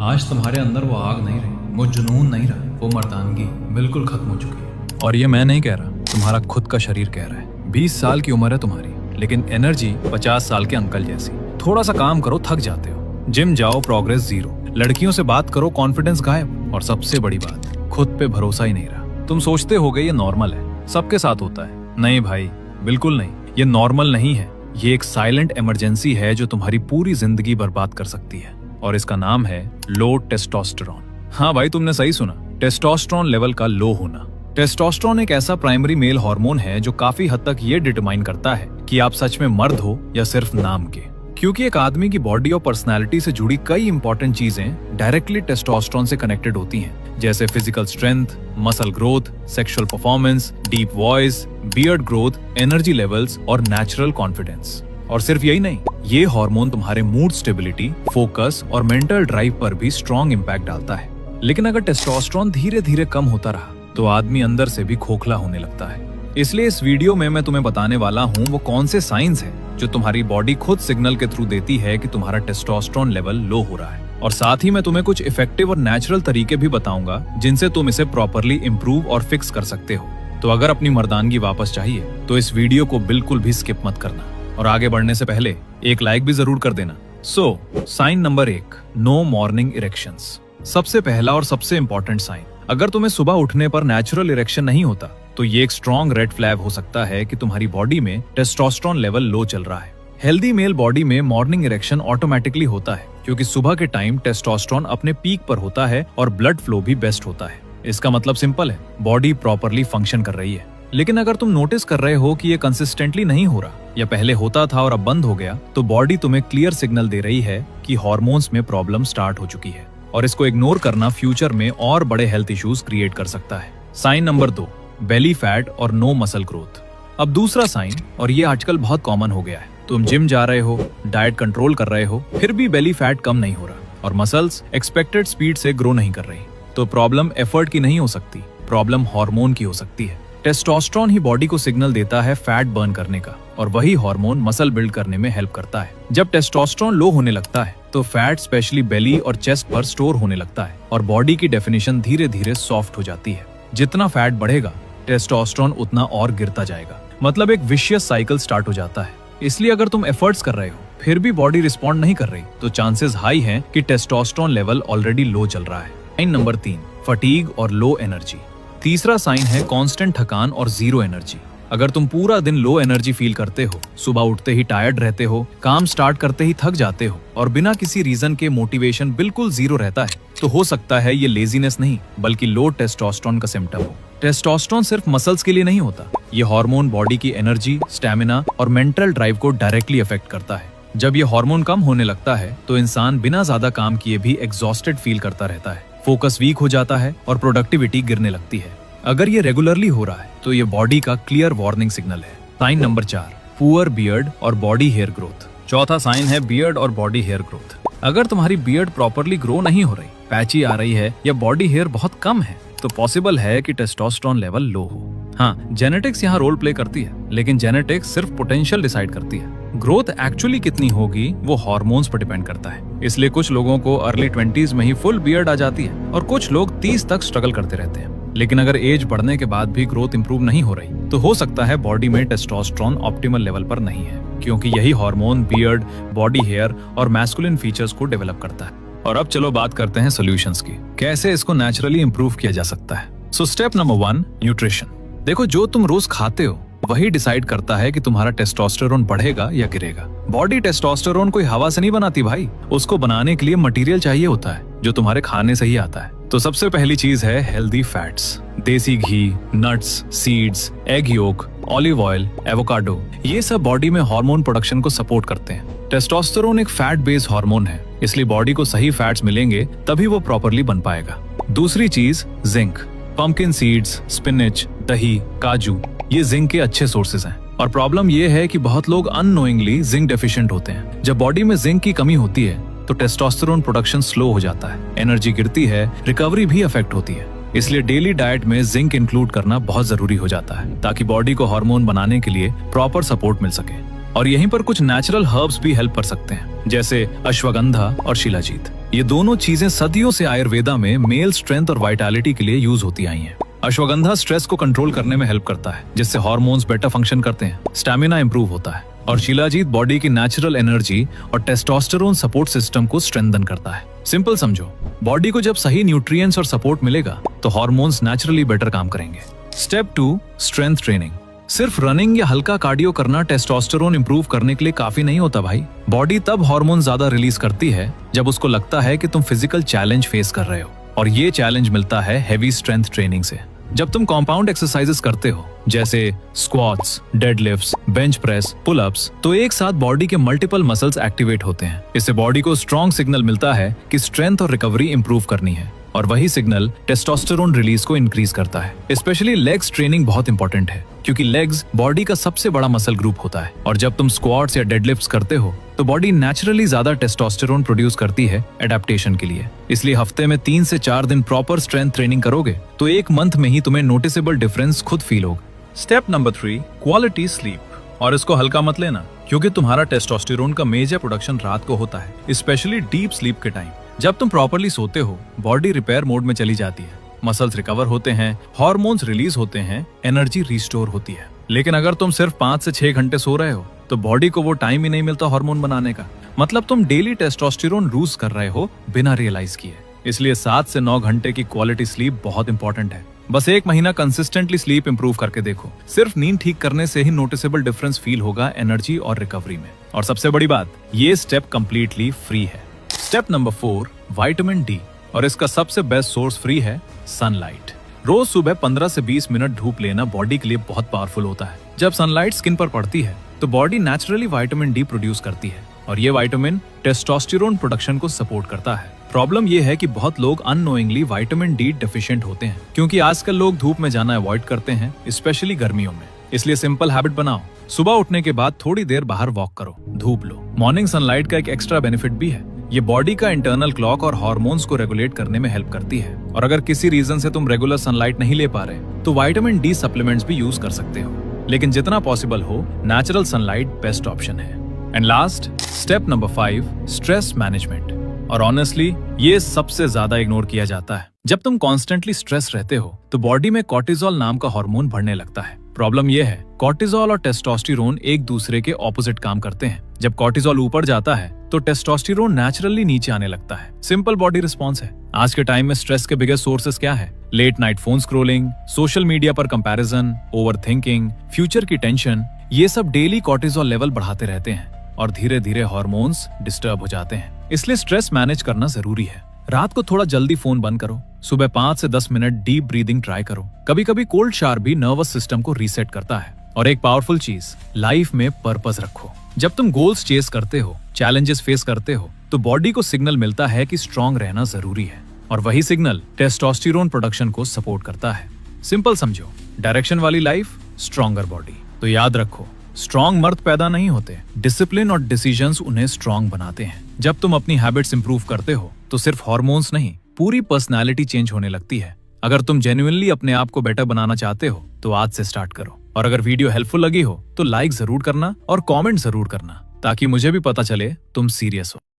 आज तुम्हारे अंदर वो आग नहीं रही, वो जुनून नहीं रहा, वो मर्दानगी बिल्कुल खत्म हो चुकी है। और ये मैं नहीं कह रहा, तुम्हारा खुद का शरीर कह रहा है। 20 साल की उम्र है तुम्हारी, लेकिन एनर्जी 50 साल के अंकल जैसी। थोड़ा सा काम करो, थक जाते हो। जिम जाओ, प्रोग्रेस जीरो। लड़कियों से बात करो, कॉन्फिडेंस गायब। और सबसे बड़ी बात, खुद पे भरोसा ही नहीं रहा। तुम सोचते होगे ये नॉर्मल है, सबके साथ होता है। नहीं भाई, बिल्कुल नहीं। ये नॉर्मल नहीं है, ये एक साइलेंट इमरजेंसी है जो तुम्हारी पूरी जिंदगी बर्बाद कर सकती है। और इसका नाम है लो टेस्टोस्टेरोन। हाँ भाई, तुमने सही सुना, टेस्टोस्टेरोन लेवल का लो होना। टेस्टोस्टेरोन एक ऐसा प्राइमरी मेल हार्मोन है जो काफी हद तक ये डिटरमाइन करता है कि आप सच में मर्द हो या सिर्फ नाम के। क्योंकि एक आदमी की बॉडी और पर्सनालिटी से जुड़ी कई इंपॉर्टेंट चीजें डायरेक्टली टेस्टोस्टेरोन से कनेक्टेड होती हैं, जैसे physical strength, muscle growth, sexual performance, deep voice, beard growth, energy levels और नेचुरल कॉन्फिडेंस। और सिर्फ यही नहीं, ये हार्मोन तुम्हारे मूड स्टेबिलिटी, फोकस और मेंटल ड्राइव पर भी स्ट्रॉन्ग इम्पैक्ट डालता है। लेकिन अगर टेस्टोस्टेरोन धीरे धीरे कम होता रहा तो आदमी अंदर से भी खोखला होने लगता है। इसलिए इस वीडियो में मैं तुम्हें बताने वाला हूँ वो कौन से साइंस हैं जो तुम्हारी बॉडी खुद सिग्नल के थ्रू देती है कि तुम्हारा टेस्टोस्टेरोन लेवल लो हो रहा है। और साथ ही मैं तुम्हें कुछ इफेक्टिव और नेचुरल तरीके भी बताऊंगा जिनसे तुम इसे प्रॉपरली इम्प्रूव और फिक्स कर सकते हो। तो अगर अपनी मर्दानगी वापस चाहिए तो इस वीडियो को बिल्कुल भी स्किप मत करना। और आगे बढ़ने से पहले एक लाइक भी जरूर कर देना। Sign number 1, no morning erections. सबसे पहला और सबसे इंपॉर्टेंट साइन, अगर तुम्हें सुबह उठने पर नेचुरल इरेक्शन नहीं होता तो ये एक स्ट्रॉन्ग रेड फ्लैग हो सकता है कि तुम्हारी बॉडी में टेस्टोस्टेरोन लेवल लो चल रहा है। हेल्दी मेल बॉडी में मॉर्निंग इरेक्शन ऑटोमेटिकली होता है क्योंकि सुबह के टाइम टेस्टोस्टेरोन अपने पीक पर होता है और ब्लड फ्लो भी बेस्ट होता है। इसका मतलब सिंपल है, बॉडी प्रॉपरली फंक्शन कर रही है। लेकिन अगर तुम नोटिस कर रहे हो कि ये कंसिस्टेंटली नहीं हो रहा या पहले होता था और अब बंद हो गया, तो बॉडी तुम्हें क्लियर सिग्नल दे रही है कि हार्मोन्स में प्रॉब्लम स्टार्ट हो चुकी है। और इसको इग्नोर करना फ्यूचर में और बड़े हेल्थ इश्यूज क्रिएट कर सकता है। साइन नंबर 2, बेली फैट और नो मसल ग्रोथ। अब दूसरा साइन, और ये आजकल बहुत कॉमन हो गया है, तुम जिम जा रहे हो, डाइट कंट्रोल कर रहे हो, फिर भी बेली फैट कम नहीं हो रहा और मसल्स एक्सपेक्टेड स्पीड से ग्रो नहीं कर रही। तो प्रॉब्लम एफर्ट की नहीं हो सकती, प्रॉब्लम हार्मोन की हो सकती है। टेस्टोस्टेरोन ही बॉडी को सिग्नल देता है फैट बर्न करने का, और वही हार्मोन मसल बिल्ड करने में हेल्प करता है। जब टेस्टोस्टेरोन लो होने लगता है तो फैट स्पेशली बेली और चेस्ट पर स्टोर होने लगता है और बॉडी की डेफिनेशन धीरे धीरे सॉफ्ट हो जाती है। जितना फैट बढ़ेगा टेस्टोस्टेरोन उतना और गिरता जाएगा, मतलब एक विशियस साइकिल स्टार्ट हो जाता है। इसलिए अगर तुम एफर्ट्स कर रहे हो फिर भी बॉडी रिस्पॉन्ड नहीं कर रही तो चांसेस हाई हैं कि टेस्टोस्टेरोन लेवल ऑलरेडी लो चल रहा है। साइन नंबर 3, फटीग और लो एनर्जी। तीसरा साइन है कांस्टेंट थकान और जीरो एनर्जी। अगर तुम पूरा दिन लो एनर्जी फील करते हो, सुबह उठते ही टायर्ड रहते हो, काम स्टार्ट करते ही थक जाते हो और बिना किसी रीजन के मोटिवेशन बिल्कुल जीरो रहता है, तो हो सकता है ये लेजीनेस नहीं बल्कि लो टेस्टोस्टेरोन का सिम्टम हो। टेस्टोस्टेरोन सिर्फ मसल्स के लिए नहीं होता, ये हार्मोन बॉडी की एनर्जी, स्टैमिना और मेंटल ड्राइव को डायरेक्टली अफेक्ट करता है। जब ये हार्मोन कम होने लगता है तो इंसान बिना ज्यादा काम किए भी एग्जॉस्टेड फील करता रहता है, फोकस वीक हो जाता है और प्रोडक्टिविटी गिरने लगती है। अगर ये रेगुलरली हो रहा है तो ये बॉडी का क्लियर वार्निंग सिग्नल है। साइन नंबर 4, पुअर बियर्ड और बॉडी हेयर ग्रोथ। चौथा साइन है बियर्ड और बॉडी हेयर ग्रोथ। अगर तुम्हारी बियर्ड प्रॉपरली ग्रो नहीं हो रही, पैची आ रही है या बॉडी हेयर बहुत कम है, तो पॉसिबल है कि टेस्टोस्टेरोन लेवल लो हो। हाँ, जेनेटिक्स यहाँ रोल प्ले करती है, लेकिन जेनेटिक्स सिर्फ पोटेंशियल डिसाइड करती है। ग्रोथ एक्चुअली कितनी होगी वो हार्मोन्स पर डिपेंड करता है। इसलिए कुछ लोगों को अर्ली 20s में ही फुल बियर्ड आ जाती है और कुछ लोग 30 तक स्ट्रगल करते रहते हैं। लेकिन अगर एज बढ़ने के बाद भी ग्रोथ इंप्रूव नहीं हो रही तो हो सकता है बॉडी में टेस्टोस्टेरोन ऑप्टिमल लेवल पर नहीं है, क्योंकि यही हार्मोन बियर्ड, बॉडी हेयर और मैस्कुलिन फीचर्स को डेवलप करता है। और अब चलो बात करते हैं सॉल्यूशंस की, कैसे इसको नेचुरली इंप्रूव किया जा सकता है। Step number 1, nutrition. देखो, जो तुम रोज खाते हो वही डिसाइड करता है कि तुम्हारा टेस्टोस्टेरोन बढ़ेगा या गिरेगा। बॉडी टेस्टोस्टेरोन कोई हवा से नहीं बनाती भाई, उसको बनाने के लिए मटेरियल चाहिए होता है जो तुम्हारे खाने से ही आता है। तो सबसे पहली चीज है healthy fats, desi ghee, nuts, seeds, egg yolk, olive oil, avocado. ये सब बॉडी में हार्मोन प्रोडक्शन को सपोर्ट करते हैं। टेस्टोस्टेरोन एक फैट बेस्ड हार्मोन है, इसलिए बॉडी को सही फैट्स मिलेंगे तभी वो प्रॉपरली बन पाएगा। दूसरी चीज जिंक, पंपकिन सीड्स, स्पिनच, दही, काजू, ये जिंक के अच्छे सोर्सेज हैं। और प्रॉब्लम ये है कि बहुत लोग अननोइंगली जिंक डेफिशिएंट होते हैं। जब बॉडी में जिंक की कमी होती है तो टेस्टोस्टेरोन प्रोडक्शन स्लो हो जाता है, एनर्जी गिरती है, रिकवरी भी अफेक्ट होती है। इसलिए डेली डाइट में जिंक इंक्लूड करना बहुत जरूरी हो जाता है ताकि बॉडी को हार्मोन बनाने के लिए प्रॉपर सपोर्ट मिल सके। और यहीं पर कुछ नेचुरल हर्ब्स भी हेल्प कर सकते हैं, जैसे अश्वगंधा और शिलाजीत। ये दोनों चीजें सदियों से आयुर्वेदा में मेल स्ट्रेंथ और वाइटैलिटी के लिए यूज होती आई हैं। अश्वगंधा स्ट्रेस को कंट्रोल करने में हेल्प करता है, जिससे हार्मोन्स बेटर फंक्शन करते हैं, स्टैमिना इंप्रूव होता है। और शिलाजीत बॉडी की नेचुरल एनर्जी और टेस्टोस्टेरोन सपोर्ट सिस्टम को स्ट्रेंथन करता है। सिंपल समझो, बॉडी को जब सही न्यूट्रिएंट्स और सपोर्ट मिलेगा तो हार्मोन्स नेचुरली बेटर काम करेंगे। Step 2, strength training. सिर्फ रनिंग या हल्का कार्डियो करना टेस्टोस्टेरोन इंप्रूव करने के लिए काफी नहीं होता भाई। बॉडी तब हार्मोन ज्यादा रिलीज करती है जब उसको लगता है कि तुम फिजिकल चैलेंज फेस कर रहे हो, और ये चैलेंज मिलता है हेवी स्ट्रेंथ ट्रेनिंग से। जब तुम कंपाउंड एक्सरसाइजेस करते हो, जैसे squats, deadlifts, bench press, pull-ups, तो एक साथ बॉडी के मल्टीपल मसल्स एक्टिवेट होते हैं। इससे बॉडी को स्ट्रॉन्ग सिग्नल मिलता है कि स्ट्रेंथ और रिकवरी इंप्रूव करनी है, और वही सिग्नल टेस्टोस्टेरोन रिलीज को इंक्रीज करता है। स्पेशली लेग्स ट्रेनिंग बहुत इंपॉर्टेंट है, क्योंकि लेग्स बॉडी का सबसे बड़ा मसल ग्रुप होता है, और जब तुम स्क्वाट्स या डेडलिफ्ट्स करते हो तो बॉडी नेचुरली ज्यादा टेस्टोस्टेरोन प्रोड्यूस करती है एडेप्टेशन के लिए। इसलिए हफ्ते में 3 से 4 दिन प्रॉपर स्ट्रेंथ ट्रेनिंग करोगे तो एक मंथ में ही तुम्हें नोटिसेबल डिफरेंस खुद फील होगा। Step number 3, quality sleep. और इसको हल्का मत लेना, क्योंकि तुम्हारा टेस्टोस्टेरोन का मेजर प्रोडक्शन रात को होता है, स्पेशली डीप स्लीप के टाइम। जब तुम प्रॉपरली सोते हो, बॉडी रिपेयर मोड में चली जाती है, मसल्स रिकवर होते हैं, हार्मोन्स रिलीज होते हैं, एनर्जी रिस्टोर होती है। लेकिन अगर तुम सिर्फ 5 से 6 घंटे सो रहे हो तो बॉडी को वो टाइम ही नहीं मिलता हार्मोन बनाने का। मतलब तुम डेली टेस्टोस्टेरोन लूज कर रहे हो बिना रियलाइज किए। इसलिए 7 से 9 घंटे की क्वालिटी स्लीप बहुत इंपॉर्टेंट है। बस 1 महीना कंसिस्टेंटली स्लीप इंप्रूव करके देखो। सिर्फ नींद ठीक करने से ही नोटिसेबल डिफरेंस फील होगा एनर्जी और रिकवरी में। और सबसे बड़ी बात, ये स्टेप कंप्लीटली फ्री है। Step number 4, vitamin D. और इसका सबसे बेस्ट सोर्स फ्री है सनलाइट। रोज सुबह 15 से 20 मिनट धूप लेना बॉडी के लिए बहुत पावरफुल होता है। जब सनलाइट स्किन पर पड़ती है तो body naturally vitamin D produce करती है, और ये विटामिन टेस्टोस्टेरोन प्रोडक्शन को सपोर्ट करता है। प्रॉब्लम ये है कि बहुत लोग अननोइंगली विटामिन डी डेफिशिएंट होते हैं, क्योंकि आजकल लोग धूप में जाना अवॉइड करते हैं, स्पेशली गर्मियों में। इसलिए सिंपल हैबिट बनाओ, सुबह उठने के बाद थोड़ी देर बाहर वॉक करो, धूप लो। मॉर्निंग सनलाइट का एक एक्स्ट्रा बेनिफिट भी है, ये बॉडी का इंटरनल क्लॉक और हार्मोन्स को रेगुलेट करने में हेल्प करती है। और अगर किसी रीजन से तुम रेगुलर सनलाइट नहीं ले पा रहे तो विटामिन डी सप्लीमेंट्स भी यूज कर सकते हो, लेकिन जितना पॉसिबल हो नेचुरल सनलाइट बेस्ट ऑप्शन है। And last, step number 5, stress management. और ऑनेस्टली ये सबसे ज्यादा इग्नोर किया जाता है। जब तुम कॉन्स्टेंटली स्ट्रेस रहते हो तो बॉडी में कॉर्टिसोल नाम का हार्मोन बढ़ने लगता है। प्रॉब्लम यह है, कॉर्टिसोल और टेस्टोस्टेरोन एक दूसरे के ऑपोजिट काम करते हैं। जब कॉर्टिसोल ऊपर जाता है तो टेस्टोस्टेरोन नेचुरली नीचे आने लगता है। सिंपल बॉडी रिस्पॉन्स है। आज के टाइम में स्ट्रेस के बिगेस्ट सोर्सेस क्या है? Late night phone scrolling, social media पर कंपैरिजन, ओवर थिंकिंग, फ्यूचर की टेंशन। ये सब डेली कॉर्टिसोल लेवल बढ़ाते रहते हैं और धीरे धीरे हार्मोन्स डिस्टर्ब हो जाते हैं। इसलिए स्ट्रेस मैनेज करना जरूरी है। रात को थोड़ा जल्दी फोन बंद करो, सुबह 5 से 10 मिनट डीप ब्रीदिंग ट्राई करो। कभी कभी कोल्ड शावर भी नर्वस सिस्टम को रीसेट करता है। और एक पावरफुल चीज, लाइफ में पर्पस रखो। जब तुम गोल्स चेस करते हो, चैलेंजेस फेस करते हो, तो बॉडी को सिग्नल मिलता है कि स्ट्रांग रहना जरूरी है, और वही सिग्नल टेस्टोस्टेरोन प्रोडक्शन को सपोर्ट करता है। सिंपल समझो, डायरेक्शन वाली लाइफ, स्ट्रॉन्गर बॉडी। तो याद रखो, स्ट्रॉन्ग मर्द पैदा नहीं होते, डिसिप्लिन और डिसीजंस उन्हें स्ट्रॉन्ग बनाते हैं। जब तुम अपनी हैबिट्स इंप्रूव करते हो तो सिर्फ हार्मोन्स नहीं, पूरी पर्सनालिटी चेंज होने लगती है। अगर तुम जेन्युइनली अपने आप को बेटर बनाना चाहते हो तो आज से स्टार्ट करो। और अगर वीडियो हेल्पफुल लगी हो तो लाइक जरूर करना और कमेंट जरूर करना, ताकि मुझे भी पता चले तुम सीरियस हो।